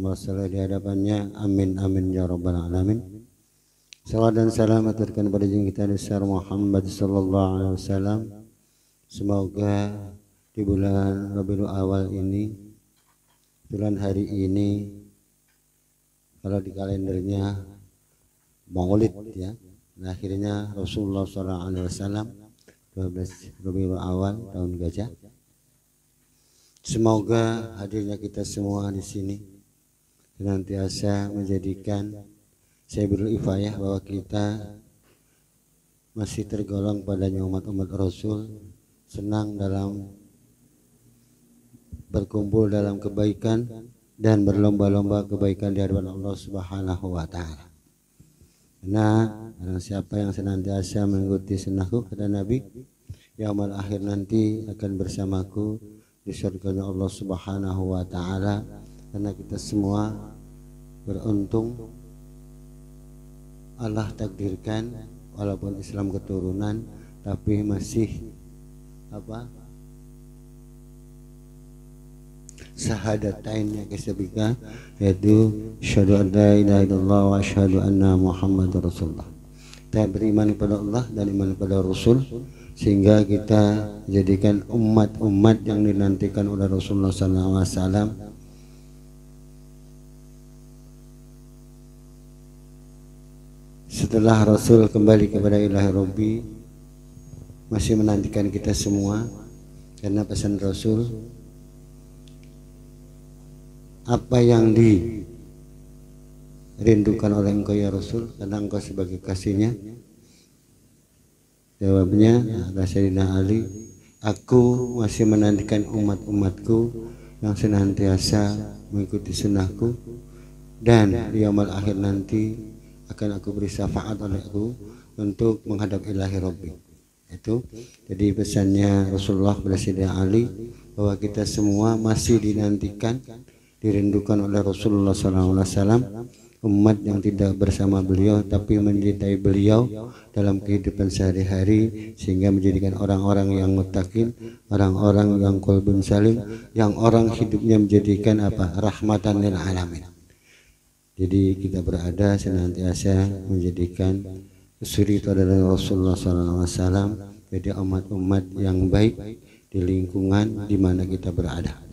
amal saleh di hadapannya. Amin amin ya rabbal alamin. Salawat dan salam aturkan pada junjungan kita besar Muhammad sallallahu alaihi wasallam. Semoga di bulan Rabiul Awal ini, bulan hari ini, kalau di kalendernya Maulid ya, akhirnya Rasulullah sallallahu alaihi wasallam 12 Rabiul Awal tahun gajah. Semoga hadirnya kita semua di sini senantiasa menjadikan sabilul ifayah bahwa kita masih tergolong padanya umat-umat Rasul, senang dalam berkumpul dalam kebaikan dan berlomba-lomba kebaikan di hadapan Allah Subhanahu wa taala. Nah, barang siapa yang senantiasa mengikuti sunnahku kata Nabi, yaumul akhir nanti akan bersamaku di surganya Allah Subhanahu wa taala, karena kita semua beruntung Allah takdirkan walaupun Islam keturunan tapi masih syahadatain yang kesebika, yaitu syahadu an la ilaha illallah wa asyhadu anna muhammadar rasulullah. Kita beriman kepada Allah dan iman kepada Rasul, sehingga kita jadikan umat-umat yang dinantikan oleh Rasulullah SAW. Setelah Rasul kembali kepada ilahi Rabbi, masih menantikan kita semua, karena pesan Rasul, apa yang dirindukan oleh engkau ya Rasul, karena engkau sebagai kasihnya. Jawabnya Sayyidina Ali, aku masih menantikan umat-umatku yang senantiasa mengikuti sunnahku, dan di yaumul akhir nanti akan aku beri syafaat olehku untuk menghadap ilahi Rabbi. Itu jadi pesannya Rasulullah kepada Sayyidina Ali, bahwa kita semua masih dinantikan, dirindukan oleh Rasulullah SAW, umat yang tidak bersama beliau tapi mencintai beliau dalam kehidupan sehari-hari, sehingga menjadikan orang-orang yang muttaqin, orang-orang yang qalbun salim, yang orang hidupnya menjadikan rahmatan lil alamin. Jadi kita berada senantiasa menjadikan suri itu adalah Rasulullah SAW, jadi umat-umat yang baik di lingkungan di mana kita berada.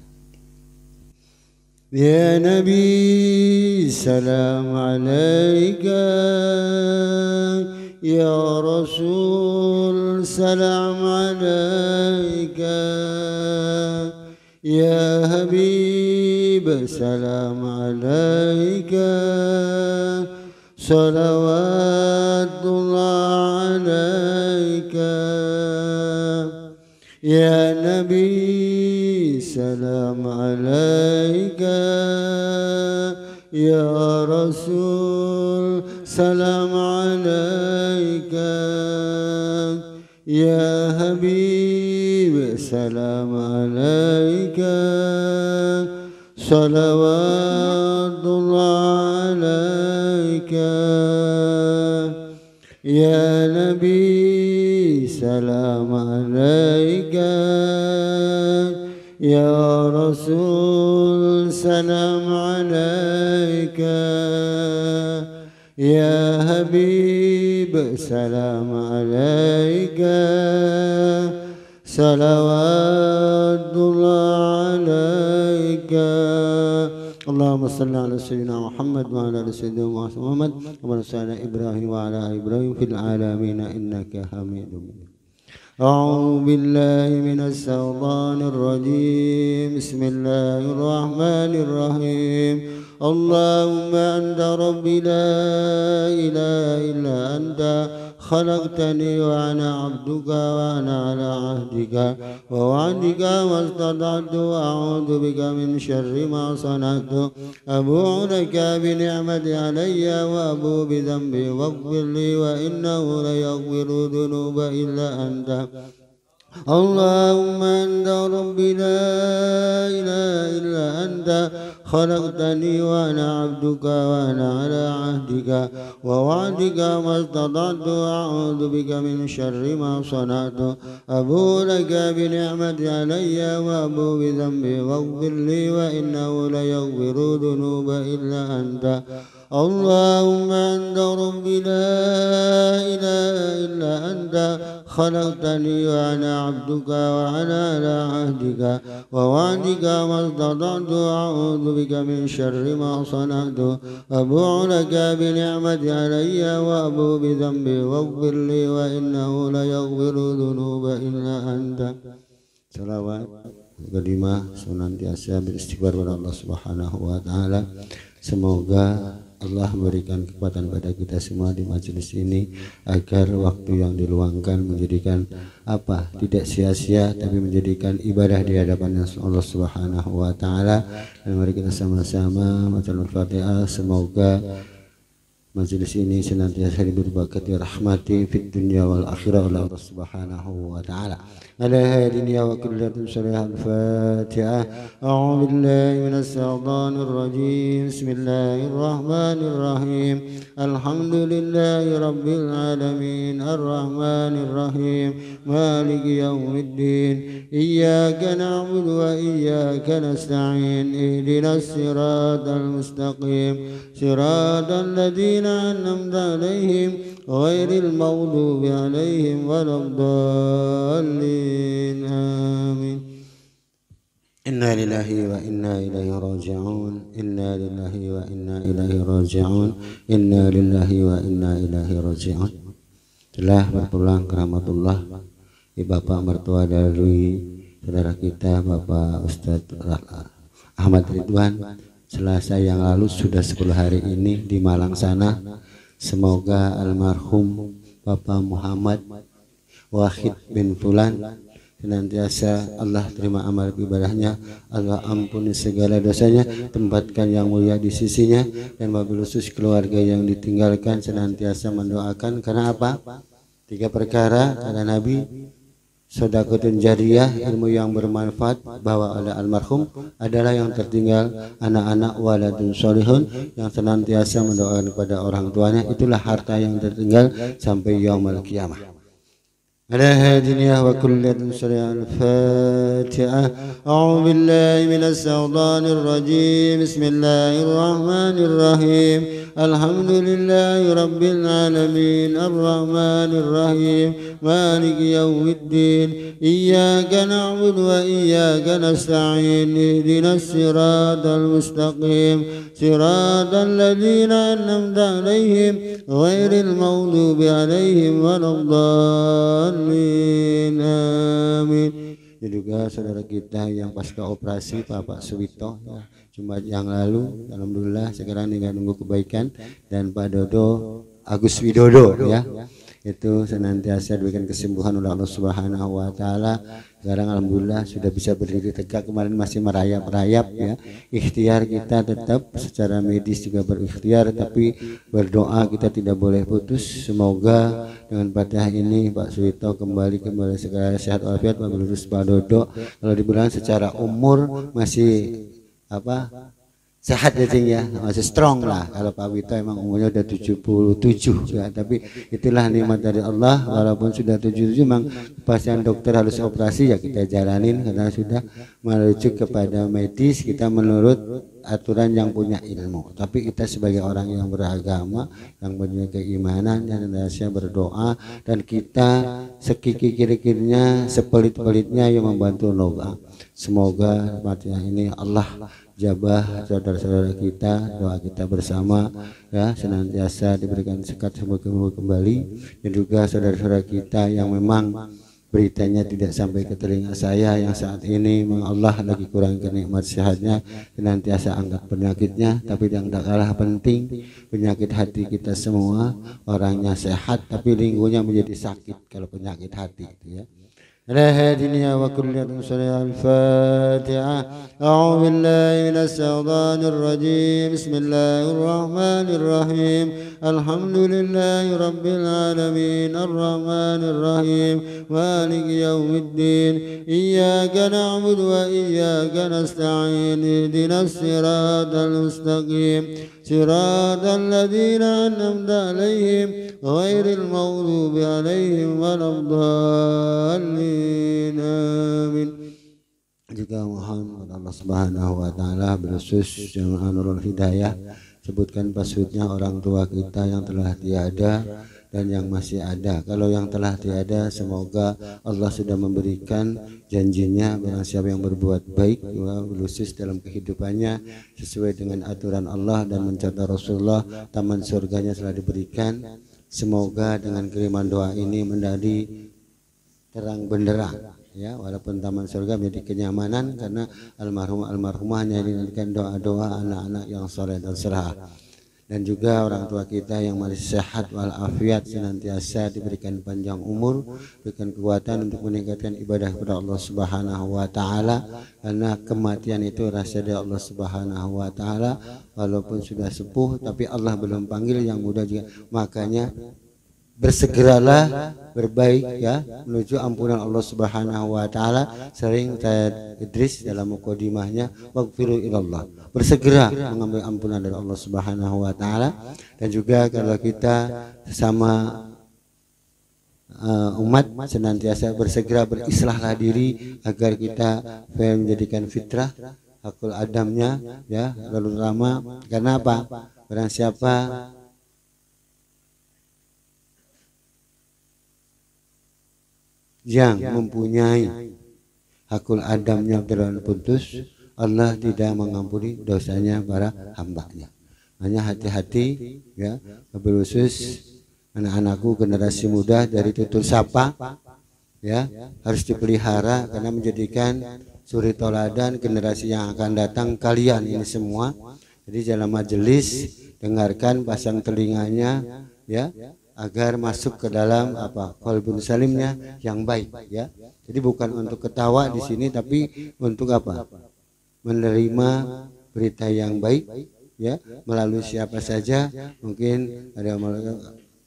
Ya Nabi salam alaika, ya Rasul salam alaika, ya Habib salam alaika, salawatullah alaika, ya Nabi salam alaika, ya Rasul salam alaika, ya Habib salam alaika, salawatullah alaika, ya Nabi salam alaika, ya Rasul salam alaika, ya Habib salam alaika, salawatullah alaika. Allahumma salli ala sayyidina Muhammad wa ala ali sayyidina Muhammad wa ala sayyidina Ibrahim wa ala Ibrahim fil alamin innaka Hamidum Majid. أعوذ بالله من الشيطان الرجيم. بسم الله الرحمن الرحيم. اللهم أنت ربي لا إله إلا أنت خلقتني وأنا عبدك وأنا على عهدك ووعدك واستطعت وأعوذ بك من شر ما صنعت. أبوء لك بنعمتي علي وأبوء بذنبي واغفر لي وإنه لا يغفر الذنوب إلا أنت. اللهم أنت ربي لا إله إلا أنت خلقتني وأنا عبدك وأنا على عهدك ووعدك ما استطعت أعوذ بك من شر ما صنعت أبو لك بنعمتي علي وأبو بذنبي واغفر لي وإنه ليغفر الذنوب إلا أنت اللهم أنت ربي لا إله إلا أنت خلقتني وأنا عبدك وأنا على عهدك ووعدك ما استطعت أعوذ بك من شر ما صنعت أبوء لك بنعمتي علي وأبوء بذنبي واغفر لي وإنه ليغفر الذنوب إلا أنت. Salawat kelima senantiasa beristighfar kepada Allah Subhanahu wa taala. Semoga Allah memberikan kekuatan pada kita semua di majelis ini agar waktu yang diluangkan menjadikan tidak sia-sia tapi menjadikan ibadah di hadapan Allah Subhanahu wa taala. Dan mari kita sama-sama baca Al-Fatihah. Semoga majelis ini senantiasa diberi berkat rahmati fid dunya wal akhirah oleh Allah Subhanahu wa taala. Ala hadiniya wa kullatin syarihal Fatihah. A'udzu billahi minas syaitonir rajim. Bismillahirrahmanirrahim. Alhamdulillahi rabbil alamin arrahmanir rahim maliki yaumiddin. Iyyaka na'budu wa iyyaka nasta'in. Ihdinas siratal mustaqim. Siratal ladzina an'amta 'alaihim ghairil maghdubi 'alaihim waladdallin. Amin. Inna lillahi wa inna ilaihi raji'un. Inna lillahi wa inna ilaihi raji'un. Inna lillahi wa inna ilaihi raji'un. Telah berpulang ke rahmatullah Bapak mertua dari saudara kita Bapak Ustadz Ahmad Ridwan Selasa yang lalu, sudah 10 hari ini di Malang sana. Semoga almarhum Bapak Muhammad Wahid bin Fulan senantiasa Allah terima amal ibadahnya, Allah ampuni segala dosanya, tempatkan yang mulia di sisinya, dan wabil khusus keluarga yang ditinggalkan senantiasa mendoakan. Karena apa? 3 perkara kata Nabi: sedekahun jariyah, ilmu yang bermanfaat, bahwa ada almarhum adalah yang tertinggal, anak-anak waladun sholihun, yang senantiasa mendoakan kepada orang tuanya, itulah harta yang tertinggal sampai yaumul qiyamah. على هادنا وكل شريع الفاتحة. أعوذ بالله من الشيطان الرجيم. بسم الله الرحمن الرحيم. الحمد لله رب العالمين الرحمن الرحيم مالك يوم الدين. إياك نعبد وإياك نستعين. اهدنا الصراط المستقيم صراط الذين أنعمت عليهم غير المغضوب عليهم ولا الضالين. Amin. Dan juga saudara kita yang pasca operasi Bapak Suwito ya, Jumat yang lalu, alhamdulillah sekarang tinggal nunggu kebaikan. Dan Pak Dodo Agus Widodo ya, itu senantiasa diberikan kesembuhan oleh Allah Subhanahu wa taala. Sekarang alhamdulillah sudah bisa berdiri tegak, kemarin masih merayap-rayap ya. Ikhtiar kita tetap secara medis juga berikhtiar, tapi berdoa kita tidak boleh putus. Semoga dengan Fatihah ini Pak Suwito kembali segala sehat walafiat. Pak Lurus Pak Dodo kalau dibilang secara umur masih sehat ya Cing ya, masih strong lah. Kalau Pak Wito emang umurnya udah 77 ya, tapi itulah nikmat dari Allah. Walaupun sudah 77 memang kepastian dokter harus operasi ya kita jalanin, karena sudah merujuk kepada medis, kita menurut aturan yang punya ilmu. Tapi kita sebagai orang yang beragama, yang punya keimanan, yang senantiasa berdoa, dan kita sekikir-kikirnya, sepelit-pelitnya yang membantu doa. Semoga Fatihah ini Allah jabah saudara-saudara kita, doa kita bersama ya, senantiasa diberikan sekat sembuh kembali. Dan juga saudara-saudara kita yang memang beritanya tidak sampai ke telinga saya, yang saat ini memang Allah lagi kurang kenikmat sehatnya, senantiasa angkat penyakitnya. Tapi yang tak kalah penting, penyakit hati kita semua, orangnya sehat tapi lingkungannya menjadi sakit kalau penyakit hati itu ya. على هادنا وكل رسول الفاتحة. أعوذ بالله من الشيطان الرجيم. بسم الله الرحمن الرحيم. الحمد لله رب العالمين الرحمن الرحيم مالك يوم الدين. إياك نعبد وإياك نستعين. اهدنا الصراط المستقيم صراط الذين أنعمت عليهم غير المغضوب عليهم ولا الضالين. آمين. Juga mohon kepada Allah Subhanahu wa taala berkhusus Jamaah Nurul Hidayah, sebutkan maksudnya orang tua kita yang telah tiada dan yang masih ada. Kalau yang telah tiada, semoga Allah sudah memberikan janjinya, barang siapa yang berbuat baik khusus dalam kehidupannya sesuai dengan aturan Allah dan mencontoh Rasulullah, taman surganya telah diberikan. Semoga dengan kiriman doa ini menjadi terang benderang, ya, walaupun taman surga menjadi kenyamanan karena almarhumah hanya dinantikan doa-doa anak-anak yang soleh dan saleh. Dan juga orang tua kita yang masih sehat walafiat senantiasa diberikan panjang umur, berikan kekuatan untuk meningkatkan ibadah kepada Allah Subhanahu wa taala, karena kematian itu rahasia dari Allah Subhanahu wa taala. Walaupun sudah sepuh tapi Allah belum panggil yang muda juga. Makanya bersegeralah berbaik, ya, menuju ampunan Allah Subhanahu wa taala. Sering Ustaz Idris dalam mukadimahnya waghfiru ilallah, bersegera mengambil ampunan dari Allah Subhanahu wa taala. Dan juga kalau kita sama umat senantiasa bersegera berislahlah diri agar kita menjadikan fitrah hakul adamnya, ya, lalu lama. Karena apa? Barang siapa yang mempunyai hakul adamnya terputus, Allah tidak mengampuni dosanya para hambanya. Hanya hati-hati, ya, khusus anak-anakku generasi muda dari tutur sapa, ya, harus dipelihara karena menjadikan suri toladan generasi yang akan datang kalian ini semua. Jadi dalam majelis dengarkan, pasang telinganya, ya, agar masuk ke dalam apa qalbun salimnya yang baik, ya. Jadi bukan untuk ketawa di sini, tapi untuk apa? Menerima berita yang baik, ya, melalui siapa saja. Mungkin ada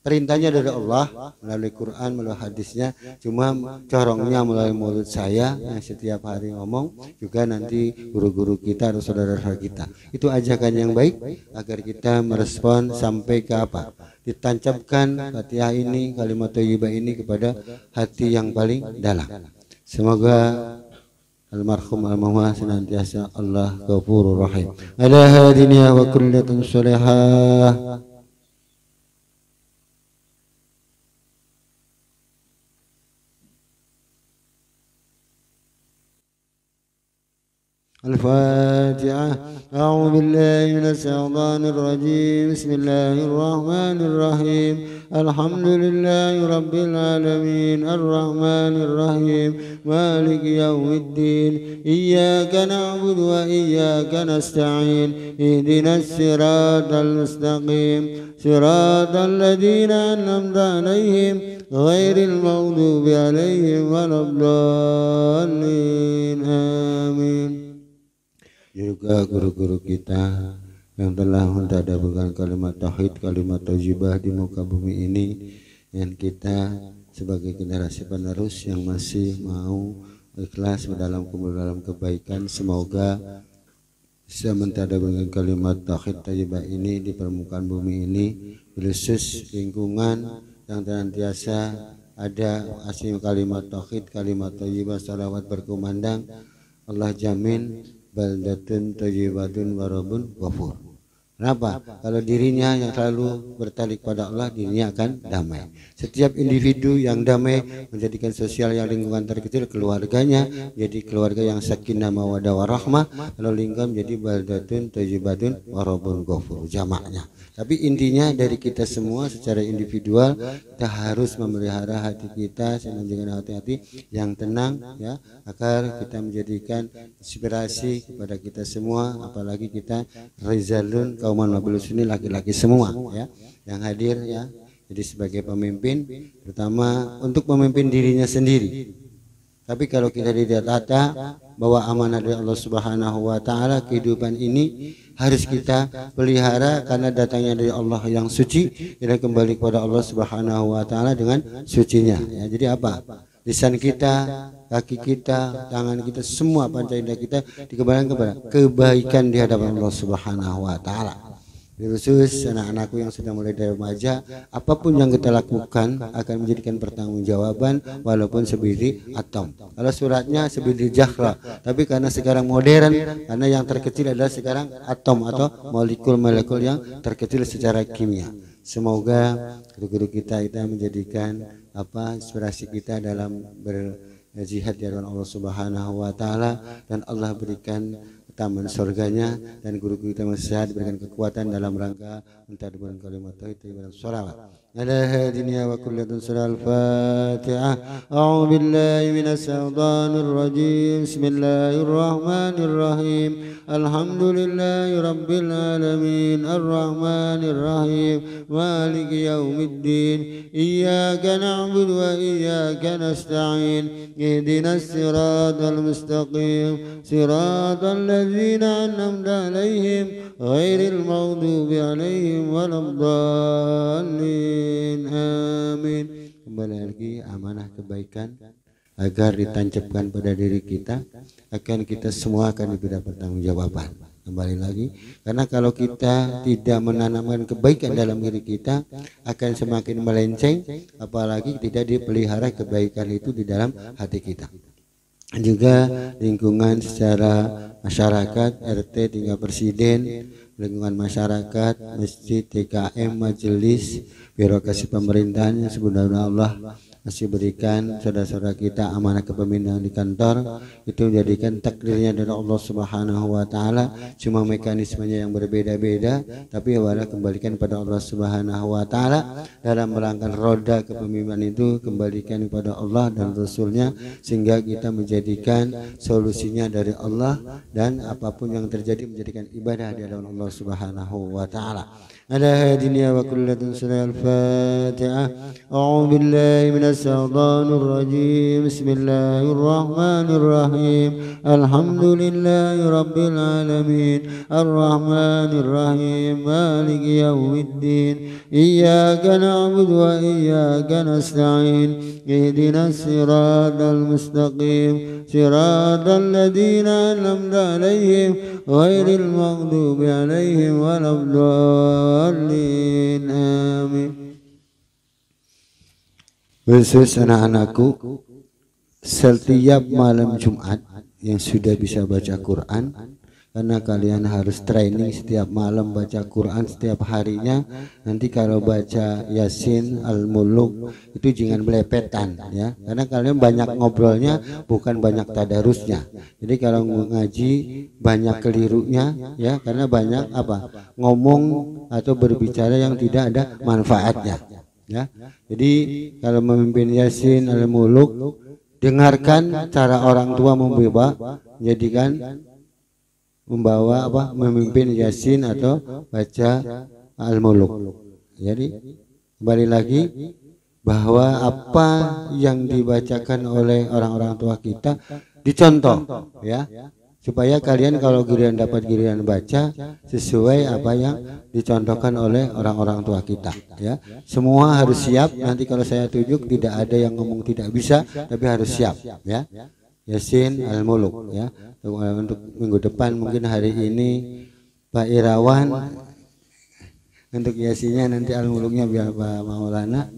perintahnya dari Allah melalui Quran, melalui hadisnya, cuma corongnya melalui mulut saya yang setiap hari ngomong, juga nanti guru-guru kita atau saudara-saudara kita. Itu ajakan yang baik agar kita merespon sampai ke apa? Ditancapkan Fatihah ini, kalimat thayyibah ini kepada hati yang paling dalam. Semoga almarhum almarhumah senantiasa Allah Ghafurur Rahim. Ala hadiniya wa kullatun salihah. الفاتحة. أعوذ بالله من الشيطان الرجيم. بسم الله الرحمن الرحيم. الحمد لله رب العالمين الرحمن الرحيم مالك يوم الدين. إياك نعبد وإياك نستعين. اهدنا الصراط المستقيم صراط الذين أنعمت عليهم غير المغضوب عليهم ولا الضالين. آمين. Juga guru-guru kita yang telah mentadaburkan kalimat tauhid, kalimat thayyibah di muka bumi ini, dan kita sebagai generasi penerus yang masih mau ikhlas dalam kebaikan, semoga bisa mentadaburkan kalimat tauhid thayyibah ini di permukaan bumi ini, khusus lingkungan yang senantiasa ada asim kalimat tauhid, kalimat thayyibah, salawat berkumandang. Allah jamin baldatun thayyibatun warabun ghafur. Kenapa? Kalau dirinya yang selalu bertalik pada Allah, dirinya akan damai. Setiap individu yang damai menjadikan sosial yang lingkungan terkecil, keluarganya jadi keluarga yang sakinah mawaddah warahmah. Lalu lingkungan menjadi baldatun thayyibatun warabun ghafur, jamaknya. Tapi intinya dari kita semua secara individual, kita harus memelihara hati kita dengan hati-hati yang tenang, ya, agar kita menjadikan inspirasi kepada kita semua, apalagi kita rizalun kauman mabulus ini laki-laki semua, ya, yang hadir, ya. Jadi sebagai pemimpin, terutama untuk memimpin dirinya sendiri, Tapi kalau kita tidak tata bahwa amanah dari Allah Subhanahu wa taala, kehidupan ini harus kita pelihara karena datangnya dari Allah yang suci, kita kembali kepada Allah Subhanahu wa taala dengan sucinya. Ya, jadi apa? Lisan kita, kaki kita, tangan kita, semua panca indera kita dikembalikan kepada kebaikan di hadapan Allah Subhanahu wa taala. Khusus anak-anakku yang sudah mulai dari remaja, apapun yang kita lakukan akan menjadikan pertanggungjawaban walaupun sebiji atom. Kalau suratnya sebiji jahra, tapi karena sekarang modern, karena yang terkecil adalah sekarang atom atau molekul-molekul yang terkecil secara kimia. Semoga guru-guru kita itu menjadikan inspirasi kita dalam berjihad di hadapan Allah Subhanahu wa taala, dan Allah berikan taman surganya, dan guru kita masih sehat diberikan kekuatan dalam rangka mentadabburkan kalimat tauhid dan sholawat ala hadiniya wa kullatun surah al-fatihah. A'udzu billahi minas syaitonir rajim. Bismillahirrahmanirrahim. Alhamdulillahi rabbil alamin arrahmanir rahim maliki yaumiddin iyyaka na'budu wa iyyaka nasta'in ihdinas siratal mustaqim siratal ladzina an'amta 'alaihim ghairil maghdubi 'alaihim waladdallin. Amin. Kembali lagi amanah kebaikan agar ditancapkan pada diri kita, akan kita semua akan diberi pertanggungjawaban. Kembali lagi, karena kalau kita tidak menanamkan kebaikan dalam diri kita akan semakin melenceng, apalagi tidak dipelihara kebaikan itu di dalam hati kita. Juga lingkungan secara masyarakat, RT tinggal presiden, lingkungan masyarakat, masjid, TKM, majelis, birokrasi pemerintahan yang sebenarnya Allah masih berikan saudara-saudara kita amanah kepemimpinan di kantor, itu menjadikan takdirnya dari Allah Subhanahu wa taala. Cuma mekanismenya yang berbeda-beda, tapi wala kembalikan pada Allah Subhanahu wa taala. Dalam merangkak roda kepemimpinan itu kembalikan kepada Allah dan Rasulnya, sehingga kita menjadikan solusinya dari Allah, dan apapun yang terjadi menjadikan ibadah di hadapan Allah Subhanahu wa taala. Ala hadiniya wa kullatun surah al-fatihah. A'udzu billahi minas syaitonir rajim. Bismillahirrahmanirrahim. Alhamdulillahi rabbil alamin arrahmanir rahim maliki yaumiddin iyyaka na'budu wa iyyaka nasta'in ihdinas siratal mustaqim siratal ladzina an'amta 'alaihim ghairil maghdubi 'alaihim waladdallin. Amin. Khusus anak-anakku, setiap malam Jumat yang sudah bisa baca Quran, karena kalian harus training setiap malam baca Quran setiap harinya. Nanti kalau baca Yasin, Al-Muluk itu jangan belepetan ya, karena kalian banyak ngobrolnya bukan banyak tadarusnya. Jadi kalau ngaji banyak kelirunya ya, karena banyak ngomong atau berbicara yang tidak ada manfaatnya ya. Jadi kalau memimpin Yasin, Al-Muluk, dengarkan cara orang tua menjadikan membawa memimpin Yasin atau baca Al-Muluk. Jadi kembali lagi bahwa apa yang dibacakan oleh orang-orang tua kita dicontoh ya, supaya kalian kalau giliran dapat giliran baca sesuai apa yang dicontohkan oleh orang-orang tua kita ya. Semua harus siap. Nanti kalau saya tunjuk tidak ada yang ngomong tidak bisa, tapi harus siap ya. Yasin, Al-Muluk ya. Untuk minggu depan mungkin hari ini Pak Irawan, untuk Yasinnya nanti Al-Muluknya biar Pak Maulana.